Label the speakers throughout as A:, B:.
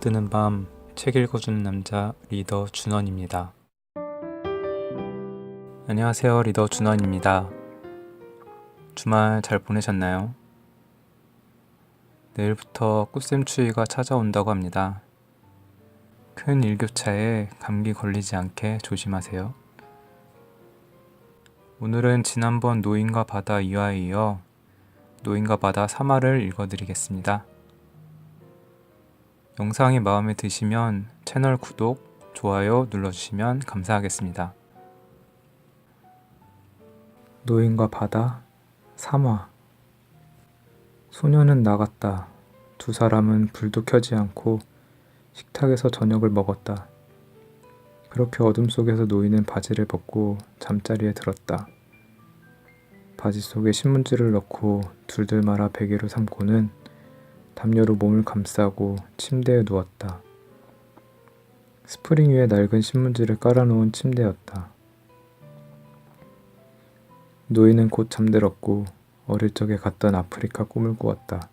A: 뜨는 밤 책 읽어주는 남자 리더 준원입니다. 안녕하세요, 리더 준원입니다. 주말 잘 보내셨나요? 내일부터 꽃샘추위가 찾아온다고 합니다. 큰 일교차에 감기 걸리지 않게 조심하세요. 오늘은 지난번 노인과 바다 2화에 이어 노인과 바다 3화를 읽어드리겠습니다. 영상이 마음에 드시면 채널 구독, 좋아요 눌러주시면 감사하겠습니다. 노인과 바다 3화. 소녀는 나갔다. 두 사람은 불도 켜지 않고 식탁에서 저녁을 먹었다. 그렇게 어둠 속에서 노인은 바지를 벗고 잠자리에 들었다. 바지 속에 신문지를 넣고 둘둘 말아 베개로 삼고는 담요로 몸을 감싸고 침대에 누웠다. 스프링 위에 낡은 신문지를 깔아놓은 침대였다. 노인은 곧 잠들었고 어릴 적에 갔던 아프리카 꿈을 꾸었다.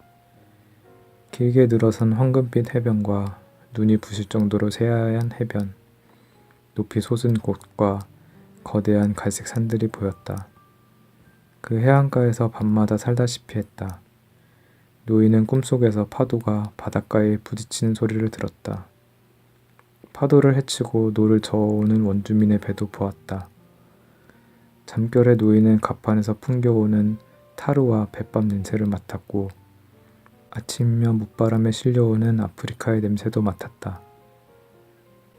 A: 길게 늘어선 황금빛 해변과 눈이 부실 정도로 새하얀 해변, 높이 솟은 곳과 거대한 갈색 산들이 보였다. 그 해안가에서 밤마다 살다시피 했다. 노인은 꿈속에서 파도가 바닷가에 부딪히는 소리를 들었다. 파도를 헤치고 노를 저어오는 원주민의 배도 보았다. 잠결에 노인은 갑판에서 풍겨오는 타루와 뱃밥 냄새를 맡았고 아침이면 무바람에 실려오는 아프리카의 냄새도 맡았다.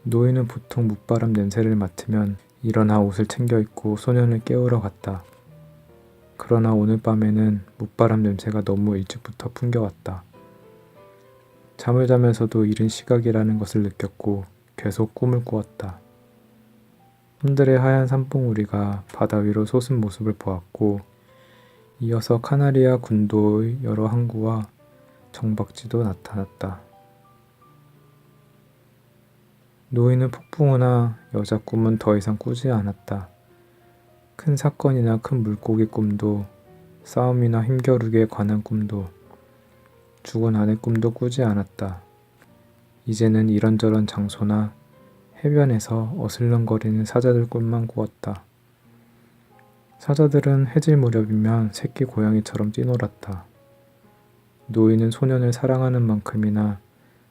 A: 노인은 보통 무바람 냄새를 맡으면 일어나 옷을 챙겨 입고 소년을 깨우러 갔다. 그러나 오늘 밤에는 무바람 냄새가 너무 일찍부터 풍겨왔다. 잠을 자면서도 이른 시각이라는 것을 느꼈고 계속 꿈을 꾸었다. 하늘의 하얀 산봉우리가 바다 위로 솟은 모습을 보았고 이어서 카나리아 군도의 여러 항구와 정박지도 나타났다. 노인은 폭풍우나 여자 꿈은 더 이상 꾸지 않았다. 큰 사건이나 큰 물고기 꿈도 싸움이나 힘겨루기에 관한 꿈도 죽은 아내 꿈도 꾸지 않았다. 이제는 이런저런 장소나 해변에서 어슬렁거리는 사자들 꿈만 꾸었다. 사자들은 해질 무렵이면 새끼 고양이처럼 뛰놀았다. 노인은 소년을 사랑하는 만큼이나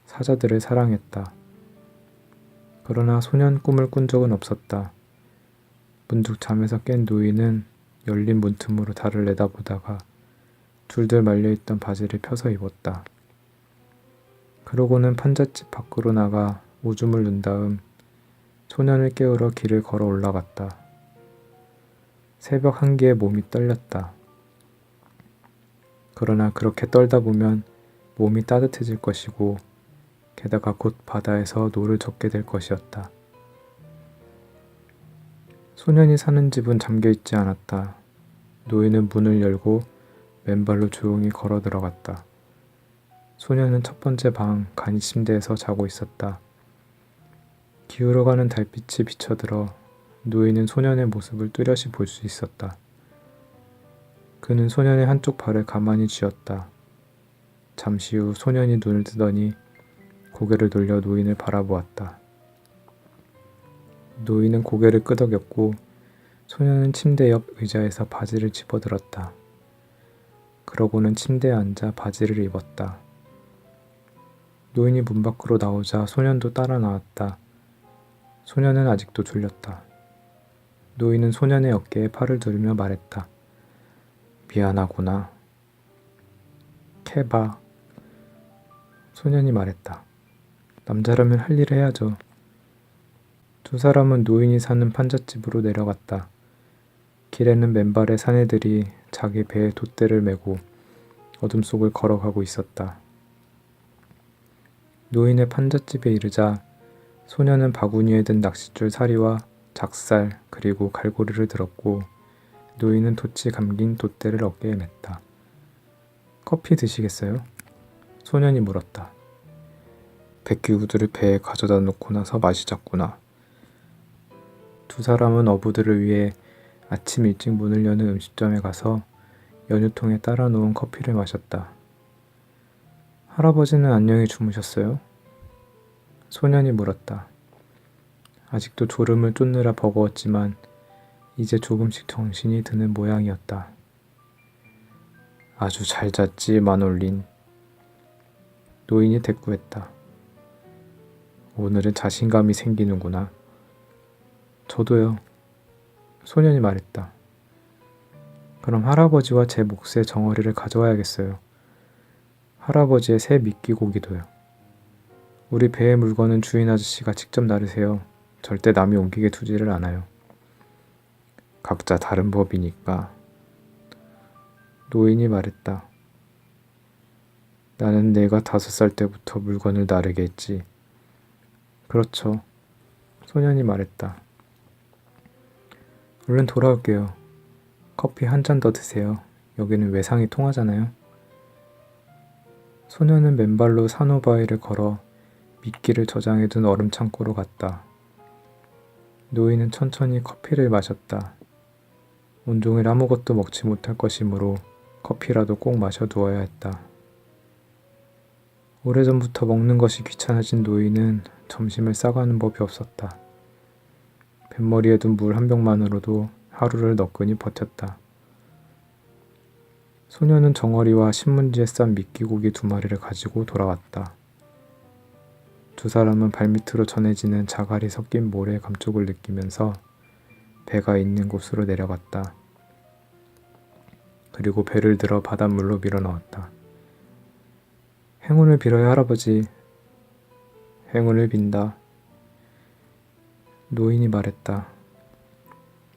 A: 사자들을 사랑했다. 그러나 소년 꿈을 꾼 적은 없었다. 문득 잠에서 깬 노인은 열린 문틈으로 달을 내다보다가 둘둘 말려있던 바지를 펴서 입었다. 그러고는 판잣집 밖으로 나가 오줌을 눈 다음 소년을 깨우러 길을 걸어 올라갔다. 새벽 한기에 몸이 떨렸다. 그러나 그렇게 떨다 보면 몸이 따뜻해질 것이고 게다가 곧 바다에서 노를 젓게 될 것이었다. 소년이 사는 집은 잠겨있지 않았다. 노인은 문을 열고 맨발로 조용히 걸어 들어갔다. 소년은 첫 번째 방 간이 침대에서 자고 있었다. 기울어가는 달빛이 비쳐들어 노인은 소년의 모습을 뚜렷이 볼 수 있었다. 그는 소년의 한쪽 발을 가만히 쥐었다. 잠시 후 소년이 눈을 뜨더니 고개를 돌려 노인을 바라보았다. 노인은 고개를 끄덕였고 소년은 침대 옆 의자에서 바지를 집어들었다. 그러고는 침대에 앉아 바지를 입었다. 노인이 문 밖으로 나오자 소년도 따라 나왔다. 소년은 아직도 졸렸다. 노인은 소년의 어깨에 팔을 두르며 말했다. 미안하구나. 캐봐. 소년이 말했다. 남자라면 할 일을 해야죠. 두 사람은 노인이 사는 판잣집으로 내려갔다. 길에는 맨발의 사내들이 자기 배에 돛대를 메고 어둠 속을 걸어가고 있었다. 노인의 판잣집에 이르자 소년은 바구니에 든 낚싯줄 사리와 작살 그리고 갈고리를 들었고 노인은 돛이 감긴 돛대를 어깨에 맸다. 커피 드시겠어요? 소년이 물었다. 백기구두를 배에 가져다 놓고 나서 마시자꾸나. 두 사람은 어부들을 위해 아침 일찍 문을 여는 음식점에 가서 연유통에 따라 놓은 커피를 마셨다. 할아버지는 안녕히 주무셨어요? 소년이 물었다. 아직도 졸음을 쫓느라 버거웠지만 이제 조금씩 정신이 드는 모양이었다. 아주 잘 잤지, 마놀린. 노인이 대꾸했다. 오늘은 자신감이 생기는구나. 저도요. 소년이 말했다. 그럼 할아버지와 제 몫의 정어리를 가져와야겠어요. 할아버지의 새 미끼고기도요. 우리 배의 물건은 주인 아저씨가 직접 나르세요. 절대 남이 옮기게 두지를 않아요. 각자 다른 법이니까. 노인이 말했다. 나는 내가 5살 때부터 물건을 나르게 했지. 그렇죠. 소년이 말했다. 얼른 돌아올게요. 커피 한 잔 더 드세요. 여기는 외상이 통하잖아요. 소년은 맨발로 산호바위를 걸어 미끼를 저장해둔 얼음 창고로 갔다. 노인은 천천히 커피를 마셨다. 온종일 아무것도 먹지 못할 것이므로 커피라도 꼭 마셔두어야 했다. 오래전부터 먹는 것이 귀찮아진 노인은 점심을 싸가는 법이 없었다. 뱃머리에 둔 물 한 병만으로도 하루를 너끈히 버텼다. 소년은 정어리와 신문지에 싼 미끼고기 2마리를 가지고 돌아왔다. 두 사람은 발밑으로 전해지는 자갈이 섞인 모래의 감촉을 느끼면서 배가 있는 곳으로 내려갔다. 그리고 배를 들어 바닷물로 밀어넣었다. 행운을 빌어요, 할아버지. 행운을 빈다. 노인이 말했다.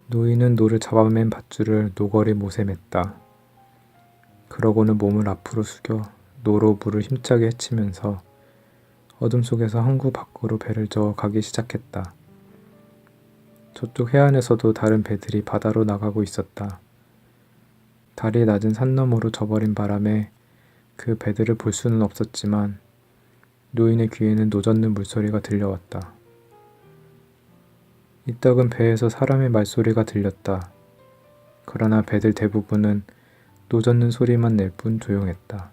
A: 노인은 노를 잡아맨 밧줄을 노거리 못에 맸다. 그러고는 몸을 앞으로 숙여 노로 물을 힘차게 헤치면서 어둠 속에서 항구 밖으로 배를 저어 가기 시작했다. 저쪽 해안에서도 다른 배들이 바다로 나가고 있었다. 달이 낮은 산 너머로 져버린 바람에 그 배들을 볼 수는 없었지만 노인의 귀에는 노젓는 물소리가 들려왔다. 이따금 배에서 사람의 말소리가 들렸다. 그러나 배들 대부분은 노젓는 소리만 낼 뿐 조용했다.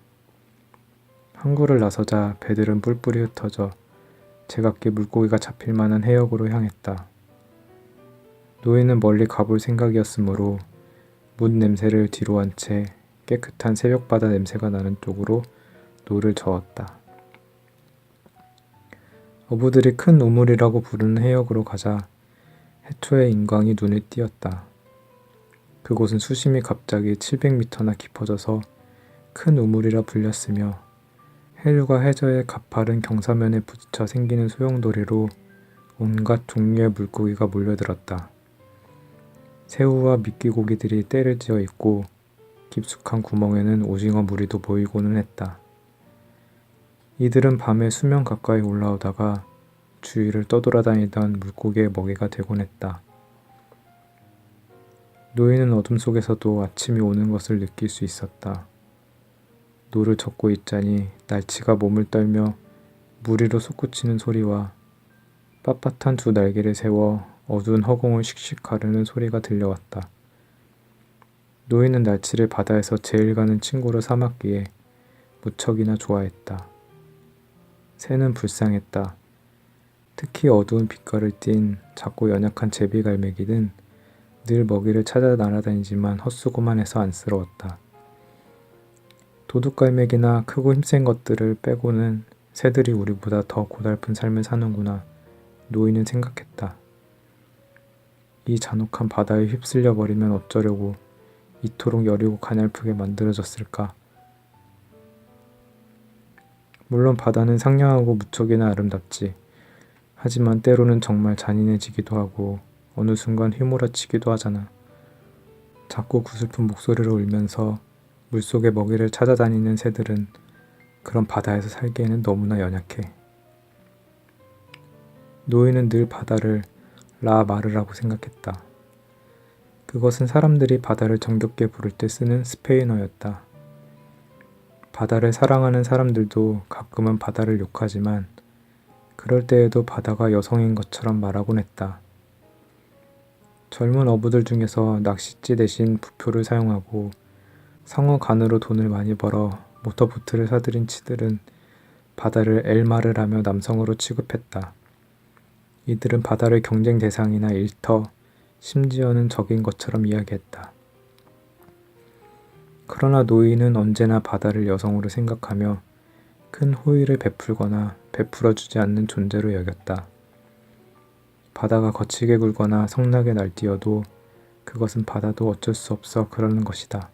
A: 항구를 나서자 배들은 뿔뿔이 흩어져 제각기 물고기가 잡힐 만한 해역으로 향했다. 노인은 멀리 가볼 생각이었으므로 문 냄새를 뒤로 한 채 깨끗한 새벽바다 냄새가 나는 쪽으로 노를 저었다. 어부들이 큰 우물이라고 부르는 해역으로 가자 해초의 인광이 눈에 띄었다. 그곳은 수심이 갑자기 700m나 깊어져서 큰 우물이라 불렸으며 해류가 해저의 가파른 경사면에 부딪혀 생기는 소용돌이로 온갖 종류의 물고기가 몰려들었다. 새우와 미끼고기들이 떼를 지어 있고 깊숙한 구멍에는 오징어 무리도 보이고는 했다. 이들은 밤에 수면 가까이 올라오다가 주위를 떠돌아다니던 물고기의 먹이가 되곤 했다. 노인은 어둠 속에서도 아침이 오는 것을 느낄 수 있었다. 노를 젓고 있자니 날치가 몸을 떨며 무리로 솟구치는 소리와 빳빳한 2 날개를 세워 어두운 허공을 씩씩 가르는 소리가 들려왔다. 노인은 날치를 바다에서 제일 가는 친구로 삼았기에 무척이나 좋아했다. 새는 불쌍했다. 특히 어두운 빛깔을 띤 작고 연약한 제비갈매기는 늘 먹이를 찾아 날아다니지만 헛수고만 해서 안쓰러웠다. 도둑갈매기나 크고 힘센 것들을 빼고는 새들이 우리보다 더 고달픈 삶을 사는구나 노인은 생각했다. 이 잔혹한 바다에 휩쓸려 버리면 어쩌려고 이토록 여리고 가냘프게 만들어졌을까. 물론 바다는 상냥하고 무척이나 아름답지. 하지만 때로는 정말 잔인해지기도 하고 어느 순간 휘몰아치기도 하잖아. 작고 구슬픈 목소리로 울면서 물속의 먹이를 찾아다니는 새들은 그런 바다에서 살기에는 너무나 연약해. 노인은 늘 바다를 라 마르라고 생각했다. 그것은 사람들이 바다를 정겹게 부를 때 쓰는 스페인어였다. 바다를 사랑하는 사람들도 가끔은 바다를 욕하지만 그럴 때에도 바다가 여성인 것처럼 말하곤 했다. 젊은 어부들 중에서 낚싯지 대신 부표를 사용하고 상어 간으로 돈을 많이 벌어 모터보트를 사들인 치들은 바다를 엘마르라며 남성으로 취급했다. 이들은 바다를 경쟁 대상이나 일터, 심지어는 적인 것처럼 이야기했다. 그러나 노인은 언제나 바다를 여성으로 생각하며 큰 호의를 베풀거나 베풀어주지 않는 존재로 여겼다. 바다가 거칠게 굴거나 성나게 날뛰어도 그것은 바다도 어쩔 수 없어 그러는 것이다.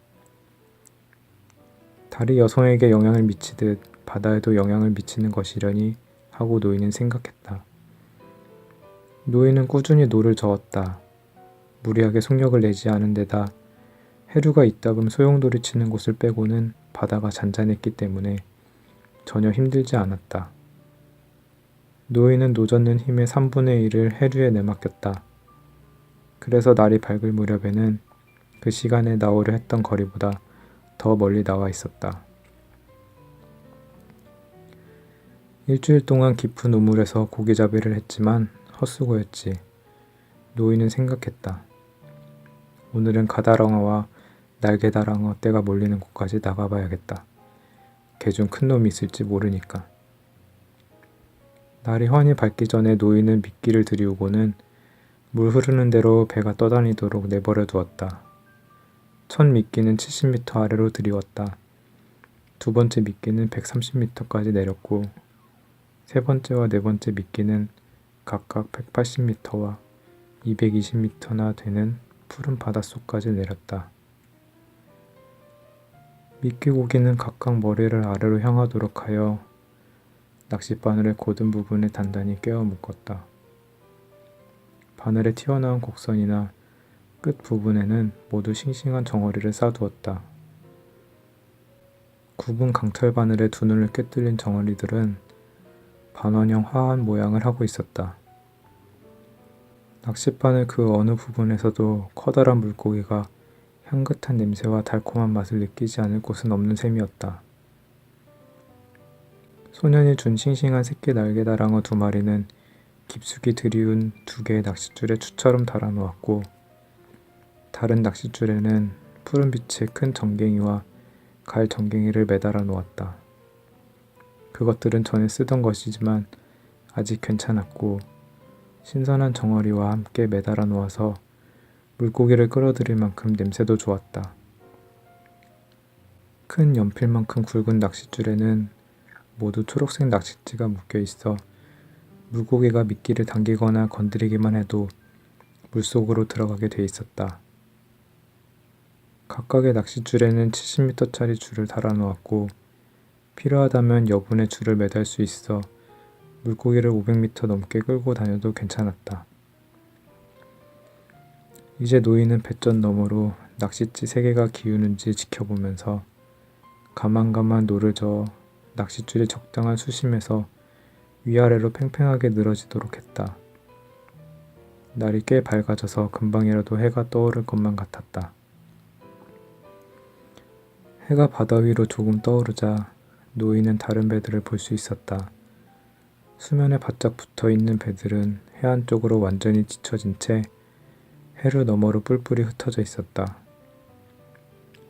A: 달이 여성에게 영향을 미치듯 바다에도 영향을 미치는 것이려니 하고 노인은 생각했다. 노인은 꾸준히 노를 저었다. 무리하게 속력을 내지 않은 데다 해류가 이따금 소용돌이 치는 곳을 빼고는 바다가 잔잔했기 때문에 전혀 힘들지 않았다. 노인은 노젓는 힘의 3분의 1을 해류에 내맡겼다. 그래서 날이 밝을 무렵에는 그 시간에 나오려 했던 거리보다 더 멀리 나와 있었다. 일주일 동안 깊은 우물에서 고기잡이를 했지만 헛수고였지. 노인은 생각했다. 오늘은 가다랑어와 날개다랑어 떼가 몰리는 곳까지 나가봐야겠다. 개 중 큰 놈이 있을지 모르니까. 날이 환히 밝기 전에 노인은 미끼를 들이우고는 물 흐르는 대로 배가 떠다니도록 내버려 두었다. 첫 미끼는 70m 아래로 들이웠다. 두 번째 미끼는 130m까지 내렸고 세 번째와 네 번째 미끼는 각각 180m와 220m나 되는 푸른 바닷속까지 내렸다. 미끼 고기는 각각 머리를 아래로 향하도록 하여 낚싯바늘의 고든 부분에 단단히 꿰어 묶었다. 바늘에 튀어나온 곡선이나 끝 부분에는 모두 싱싱한 정어리를 싸두었다. 굽은 강철 바늘에 두 눈을 꿰뚫린 정어리들은 반원형 화한 모양을 하고 있었다. 낚싯바늘 그 어느 부분에서도 커다란 물고기가 향긋한 냄새와 달콤한 맛을 느끼지 않을 곳은 없는 셈이었다. 소년이 준 싱싱한 새끼 날개다랑어 2마리는 깊숙이 들이운 2개의 낚싯줄에 추처럼 달아놓았고 다른 낚싯줄에는 푸른빛의 큰 정갱이와 갈 정갱이를 매달아 놓았다. 그것들은 전에 쓰던 것이지만 아직 괜찮았고 신선한 정어리와 함께 매달아 놓아서 물고기를 끌어들일 만큼 냄새도 좋았다. 큰 연필만큼 굵은 낚싯줄에는 모두 초록색 낚싯지가 묶여 있어 물고기가 미끼를 당기거나 건드리기만 해도 물속으로 들어가게 돼 있었다. 각각의 낚싯줄에는 70m짜리 줄을 달아 놓았고 필요하다면 여분의 줄을 매달 수 있어 물고기를 500m 넘게 끌고 다녀도 괜찮았다. 이제 노인은 뱃전 너머로 낚싯지 3개가 기우는지 지켜보면서 가만가만 노를 저어 낚싯줄이 적당한 수심에서 위아래로 팽팽하게 늘어지도록 했다. 날이 꽤 밝아져서 금방이라도 해가 떠오를 것만 같았다. 해가 바다 위로 조금 떠오르자 노인은 다른 배들을 볼 수 있었다. 수면에 바짝 붙어 있는 배들은 해안 쪽으로 완전히 뒤처진 채 해류 너머로 뿔뿔이 흩어져 있었다.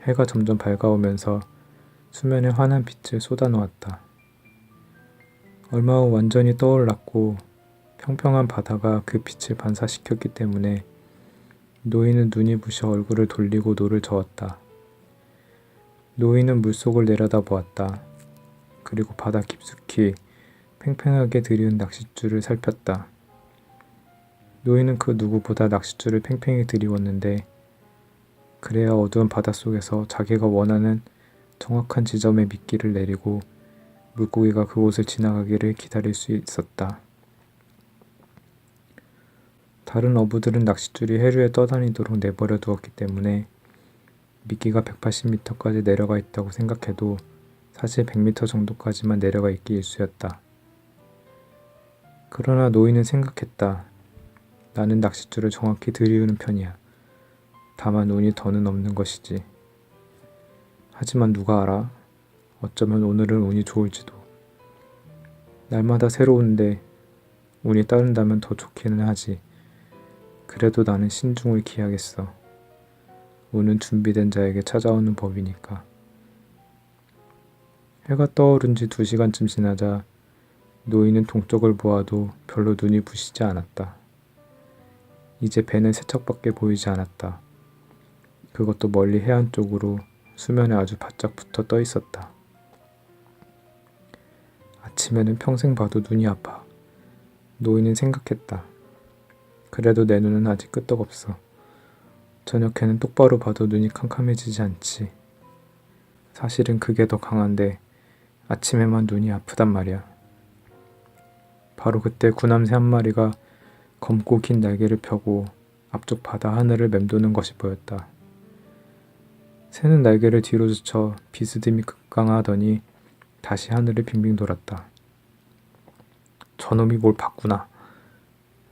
A: 해가 점점 밝아오면서 수면에 환한 빛을 쏟아놓았다. 얼마 후 완전히 떠올랐고 평평한 바다가 그 빛을 반사시켰기 때문에 노인은 눈이 부셔 얼굴을 돌리고 노를 저었다. 노인은 물속을 내려다 보았다. 그리고 바다 깊숙이 팽팽하게 들이운 낚싯줄을 살폈다. 노인은 그 누구보다 낚싯줄을 팽팽히 들이웠는데 그래야 어두운 바닷속에서 자기가 원하는 정확한 지점에 미끼를 내리고 물고기가 그곳을 지나가기를 기다릴 수 있었다. 다른 어부들은 낚싯줄이 해류에 떠다니도록 내버려 두었기 때문에 미끼가 180m까지 내려가 있다고 생각해도 사실 100m 정도까지만 내려가 있기 일쑤였다. 그러나 노인은 생각했다. 나는 낚싯줄을 정확히 들이우는 편이야. 다만 운이 더는 없는 것이지. 하지만 누가 알아? 어쩌면 오늘은 운이 좋을지도. 날마다 새로운데 운이 따른다면 더 좋기는 하지. 그래도 나는 신중을 기하겠어. 운은 준비된 자에게 찾아오는 법이니까. 해가 떠오른 지 2시간쯤 지나자 노인은 동쪽을 보아도 별로 눈이 부시지 않았다. 이제 배는 세척밖에 보이지 않았다. 그것도 멀리 해안 쪽으로 수면에 아주 바짝 붙어 떠 있었다. 아침에는 평생 봐도 눈이 아파. 노인은 생각했다. 그래도 내 눈은 아직 끄떡없어. 저녁에는 똑바로 봐도 눈이 캄캄해지지 않지. 사실은 그게 더 강한데 아침에만 눈이 아프단 말이야. 바로 그때 구남새 한 마리가 검고 긴 날개를 펴고 앞쪽 바다 하늘을 맴도는 것이 보였다. 새는 날개를 뒤로 젖혀 비스듬히 급강하더니 다시 하늘을 빙빙 돌았다. 저놈이 뭘 봤구나.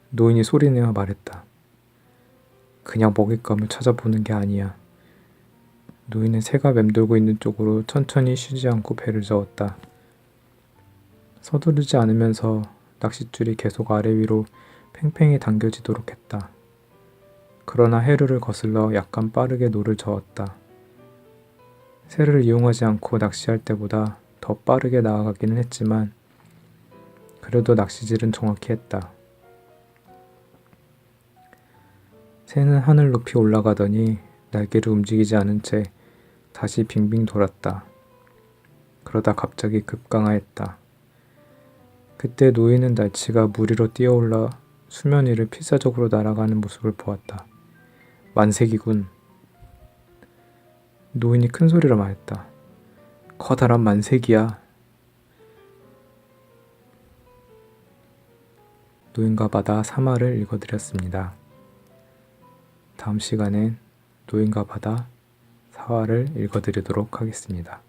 A: 노인이 소리내어 말했다. 그냥 먹잇감을 찾아보는 게 아니야. 노인은 새가 맴돌고 있는 쪽으로 천천히 쉬지 않고 배를 저었다. 서두르지 않으면서 낚싯줄이 계속 아래 위로 팽팽히 당겨지도록 했다. 그러나 해류를 거슬러 약간 빠르게 노를 저었다. 새를 이용하지 않고 낚시할 때보다 더 빠르게 나아가기는 했지만 그래도 낚시질은 정확히 했다. 새는 하늘 높이 올라가더니 날개를 움직이지 않은 채 다시 빙빙 돌았다. 그러다 갑자기 급강하였다. 그때 노인은 날치가 물 위로 뛰어올라 수면 위를 필사적으로 날아가는 모습을 보았다. 만색이군. 노인이 큰 소리로 말했다. 커다란 만색이야. 노인과 바다 3화를 읽어드렸습니다. 다음 시간엔 노인과 바다 4화를 읽어드리도록 하겠습니다.